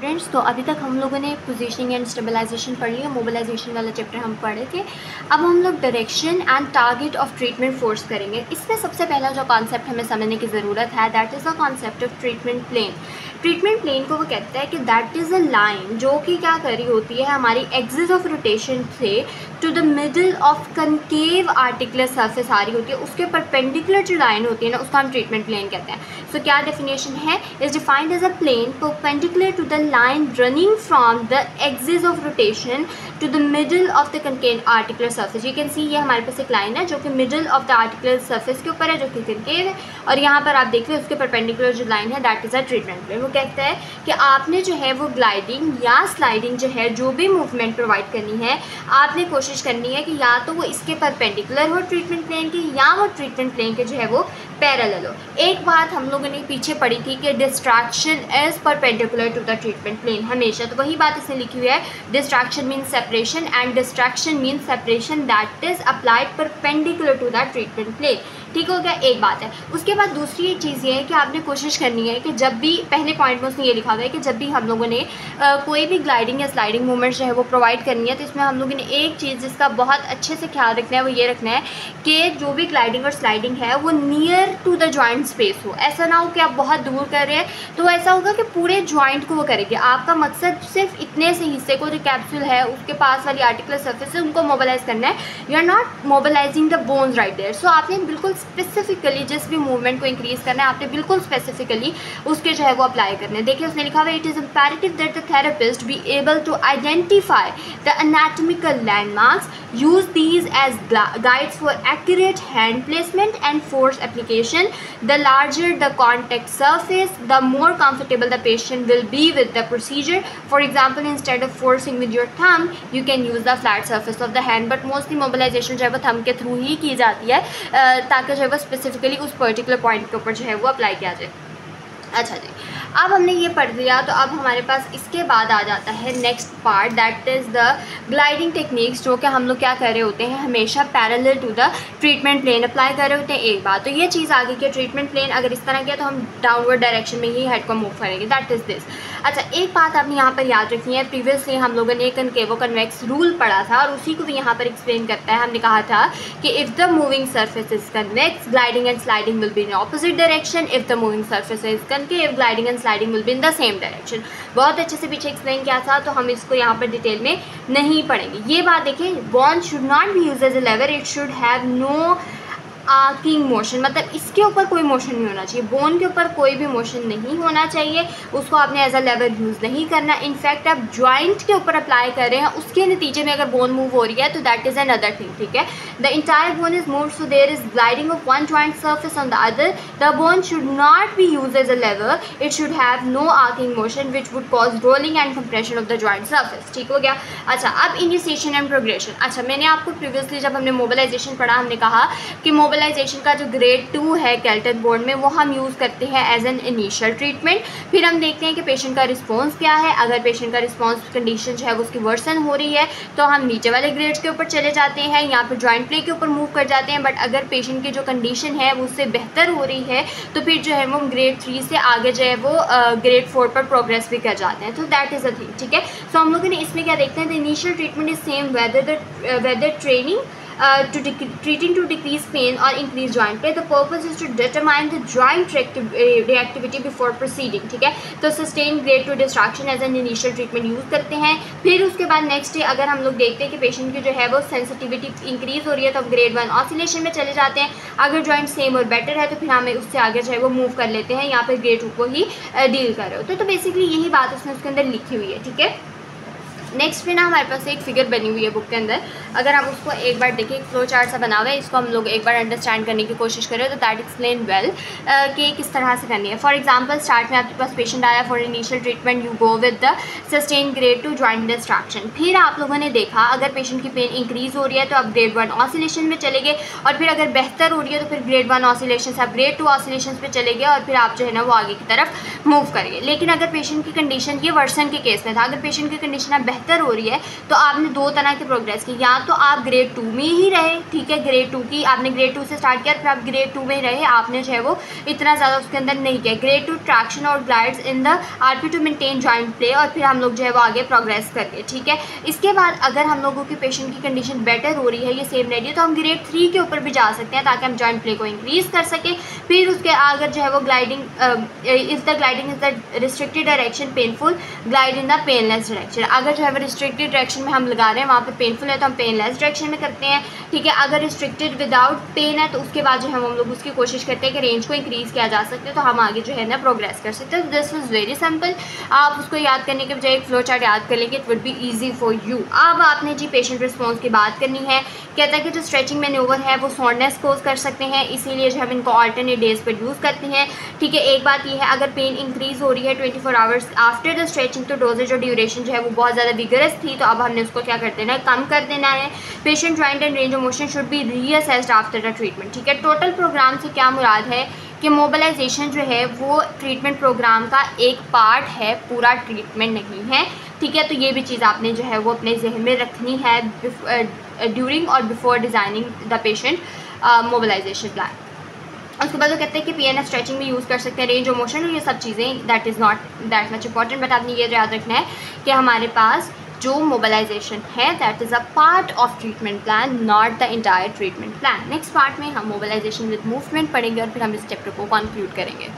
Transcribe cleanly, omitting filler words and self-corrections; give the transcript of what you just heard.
Students, तो अभी तक हम लोगों ने पोजीशनिंग एंड स्टेबलाइजेशन पढ़ लिया। मोबिलाइजेशन वाला चैप्टर हम पढ़े थे। अब हम लोग direction and target of treatment force करेंगे। इसमें सबसे पहला जो कॉन्सेप्ट हमें समझने की ज़रूरत है that is the concept of treatment plane. Treatment plane को वो कहता है कि दैट इज़ अ लाइन जो कि क्या कर रही होती है, हमारी एक्सिस ऑफ रोटेशन से to the middle of concave articular surface आ रही होती है, उसके परपेंडिकुलर जो लाइन होती है ना, उसको हम ट्रीटमेंट प्लेन कहते हैं। सो क्या डेफिनेशन है, is defined as a plane perpendicular to the line running from the axis of rotation to the middle of the concave articular surface. You can see ये हमारे पास एक लाइन है जो कि middle of the articular surface के ऊपर है, जो कि कनकेव है, और यहाँ पर आप देख रहे हो उसके परपेंडिकुलर जो लाइन है that is a treatment plane. वो कहता है कि आपने जो है वो ग्लाइडिंग या स्लाइडिंग जो है, जो भी मूवमेंट प्रोवाइड करनी है, आपने कोशिश करनी है कि या तो वो इसके परपेंडिकुलर हो ट्रीटमेंट प्लेन की, या वो ट्रीटमेंट प्लेन के जो है वो पैरेलल हो। एक बात हम लोगों ने पीछे पढ़ी थी कि distraction is perpendicular to the treatment plane हमेशा, तो वही बात इसमें लिखी हुई है। Distraction mean separation and distraction mean separation that is applied perpendicular to the treatment plane. ठीक हो गया, एक बात है। उसके बाद दूसरी एक चीज़ ये है कि आपने कोशिश करनी है कि जब भी, पहले पॉइंट में उसने ये लिखा हुआ है कि जब भी हम लोगों ने कोई भी ग्लाइडिंग या स्लाइडिंग मूवमेंट जो है वो प्रोवाइड करनी है, तो इसमें हम लोगों ने एक चीज़ जिसका बहुत अच्छे से ख्याल रखना है वो ये रखना है कि जो भी ग्लाइडिंग और स्लाइडिंग है वो near to the joint space हो। ऐसा ना हो कि आप बहुत दूर कर रहे हैं, तो ऐसा होगा कि पूरे जॉइंट को वो करेंगे। आपका मकसद सिर्फ इतने से हिस्से को, जो कैप्सूल है उसके पास वाली आर्टिकुलर सर्फेस है, उनको मोबिलाइज करना है। You are not mobilizing the bones right there. So आपने बिल्कुल स्पेसिफिकली जिस भी मूवमेंट को इंक्रीज करना है, आपने बिल्कुल स्पेसिफिकली उसके जो है वो अप्लाई करना है। देखिए उसने लिखा हुआ है, it is imperative that the therapist be able to identify the anatomical landmarks, use these as guides for accurate hand placement and force application. The larger the contact surface, the more comfortable the patient will be with the procedure. For example, instead of forcing with your thumb, you can use the flat surface of the hand. But mostly mobilization जो है वो thumb के through ही की जाती है, ताकि जो है वो स्पेसिफिकली उस पर्टिकुलर पॉइंट के ऊपर जो है वो अप्लाई किया जाए। अच्छा जी, अब हमने ये पढ़ लिया, तो अब हमारे पास इसके बाद आ जाता है next part that is the gliding techniques, जो कि हम लोग क्या कर रहे होते हैं, हमेशा parallel to the treatment plane apply कर रहे होते हैं। एक बात तो ये चीज़ आगे कि ट्रीटमेंट प्लेन अगर इस तरह किया तो हम डाउनवर्ड डायरेक्शन में ही हेड को मूव करेंगे, दैट इज़ दिस। अच्छा, एक बात आपने यहाँ पर याद रखनी है, प्रीवियसली हम लोगों ने कनकेवो कन्वेक्स रूल पढ़ा था और उसी को भी यहाँ पर एक्सप्लेन करता है। हमने कहा था कि if the moving surface is convex, gliding and sliding will be in opposite direction. If the moving surface is concave, gliding and sliding will be in the same direction. बहुत अच्छे से पीछे एक्सप्लेन किया था, तो हम इसको यहाँ पर डिटेल में नहीं पढ़ेंगे। ये बात देखें, bone should not be use as a lever, it should have no arching motion, मतलब इसके ऊपर कोई मोशन नहीं होना चाहिए, बोन के ऊपर कोई भी मोशन नहीं होना चाहिए, उसको आपने एज अ लेवर यूज़ नहीं करना। इनफैक्ट आप जॉइंट के ऊपर अप्लाई कर रहे हैं, उसके नतीजे में अगर बोन मूव हो रही है तो that is another thing. ठीक है, the entire bone is move, so there is gliding of one joint surface on the other. The bone should not be use as a lever, it should have no arching motion which would cause rolling and compression of the joint surface. ठीक हो गया। अच्छा, अब initiation and progression. अच्छा, मैंने आपको previously जब हमने मोबिलाइजेशन पढ़ा, हमने कहा कि मोबिलाइजेशन का जो ग्रेड 2 है कैल्टन बोर्ड में, वो हम यूज़ करते हैं एज एन इनिशियल ट्रीटमेंट। फिर हम देखते हैं कि पेशेंट का रिस्पॉन्स क्या है। अगर पेशेंट का रिस्पॉन्स कंडीशन जो है वो उसकी वर्सन हो रही है तो हम नीचे वाले ग्रेड्स के ऊपर चले जाते हैं, यहाँ पर जॉइंट प्ले के ऊपर मूव कर जाते हैं। बट अगर पेशेंट की जो कंडीशन है वो उससे बेहतर हो रही है तो फिर जो है वो ग्रेड 3 से आगे जो है वो ग्रेड 4 पर प्रोग्रेस भी कर जाते हैं। तो दैट इज़ अ थिंग। ठीक है, सो हम लोगों ने इसमें क्या देखते हैं, the initial treatment is same whether training treating to decrease pain or increase joint play. The purpose is to determine the joint reactivity before proceeding. ठीक है, तो sustained grade 2 distraction as an initial treatment use करते हैं। फिर उसके बाद next day अगर हम लोग देखते हैं कि पेशेंट की जो है वो सेंसिटिविटी इंक्रीज हो रही है तो हम ग्रेड 1 ऑसिलेशन में चले जाते हैं। अगर जॉइंट सेम और बेटर है तो फिर हमें उससे आगे जो है वो मूव कर लेते हैं, यहाँ पर ग्रेड 2 को ही डील कर रहे हो। तो बेसिकली यही बात उसने उसके अंदर लिखी हुई है। ठीक है, नेक्स्ट में ना हमारे पास एक फिगर बनी हुई है बुक के अंदर, अगर आप उसको एक बार देखिए, एक फ्लो चार्ट सा बना हुआ है, इसको हम लोग एक बार अंडरस्टैंड करने की कोशिश करें तो दैट एक्सप्लेन वेल कि किस तरह से करनी है। फॉर एग्जांपल, स्टार्ट में आपके पास पेशेंट आया for initial treatment, you go with the sustain grade 2 joint distraction. फिर आप लोगों ने देखा अगर पेशेंट की पेन इंक्रीज हो रही है तो आप ग्रेड 1 ऑसिलेशन में चले गए, और फिर अगर बेहतर हो रही है तो फिर ग्रेड 1 ऑसिलेशन से आप ग्रेड 2 ऑसिलेशन पे चले गए, और फिर आप जो है ना वो आगे की तरफ मूव करेंगे। लेकिन अगर पेशेंट की कंडीशन, ये वर्सन के केस में था, अगर पेशेंट की कंडीशन आप बेहतर हो रही है तो आपने दो तरह के प्रोग्रेस की, या तो आप ग्रेड 2 में ही रहे, ठीक है, ग्रेड 2 की आपने ग्रेड 2 से स्टार्ट किया फिर आप ग्रेड 2 में ही रहे, आपने जो है वो इतना ज़्यादा उसके अंदर नहीं किया। ग्रेड 2 ट्रैक्शन और glides in the RP to maintain joint play, और फिर हम लोग जो है वो आगे प्रोग्रेस करिए, ठीक है। इसके बाद अगर हम लोगों की पेशेंट की कंडीशन बेटर हो रही है, ये सेम रह रही है, तो हम ग्रेड 3 के ऊपर भी जा सकते हैं ताकि हम जॉइंट प्ले को इंक्रीज़ कर सकें। फिर उसके अगर जो है वो gliding is the restricted direction painful, glide in the painless direction. अगर जो है वो रिस्ट्रिक्टेड डायरेक्शन में हम लगा रहे हैं, वहाँ पे पेनफुल है तो हम पेनलेस डायरेक्शन में करते हैं, ठीक है। अगर रिस्ट्रिक्टेड विदाउट पेन है तो उसके बाद जो है हम लोग उसकी कोशिश करते हैं कि रेंज को इंक्रीज़ किया जा सकते हैं, तो हम आगे जो है ना प्रोग्रेस कर सकते हैं। दिस इज़ वेरी सिंपल, आप उसको याद करने के बजाय एक फ्लो चार्ट याद कर लेंगे, it would be easy for you. अब आपने जी पेशेंट रिस्पॉन्स की बात करनी है। कहता है कि जो स्ट्रेचिंग मैन्यूवर है वो सॉरनेस कोज कर सकते हैं, इसीलिए जो हम इनको अल्टरनेट डेज पर यूज़ करते हैं, ठीक है। एक बात ये है, अगर पेन इंक्रीज़ हो रही है 24 आवर्स आफ्टर द स्ट्रेचिंग तो डोजेज और ड्यूरेशन जो है वो बहुत ज़्यादा विगरस थी, तो अब हमने उसको क्या कर देना है, कम कर देना है। Patient joint and range of motion should be reassessed after the treatment, ठीक है। टोटल प्रोग्राम से क्या मुराद है कि मोबिलाइजेशन जो है वो ट्रीटमेंट प्रोग्राम का एक पार्ट है, पूरा ट्रीटमेंट नहीं है, ठीक है। तो ये भी चीज़ आपने जो है वो अपने जहन में रखनी है ड्यूरिंग और before designing the patient mobilization plan. उसके बाद वो कहते हैं कि PNF स्ट्रेचिंग भी यूज़ कर सकते हैं, रेंज ऑफ मोशन और ये सब चीज़ें, that is not that much important, but आपने ये याद रखना है कि हमारे पास जो मोबिलाइजेशन है that is a part of treatment plan, not the entire treatment plan. Next part में हम मोबिलाइजेशन विद मूवमेंट पढ़ेंगे और फिर हम इस चैप्टर को कंक्लूड करेंगे।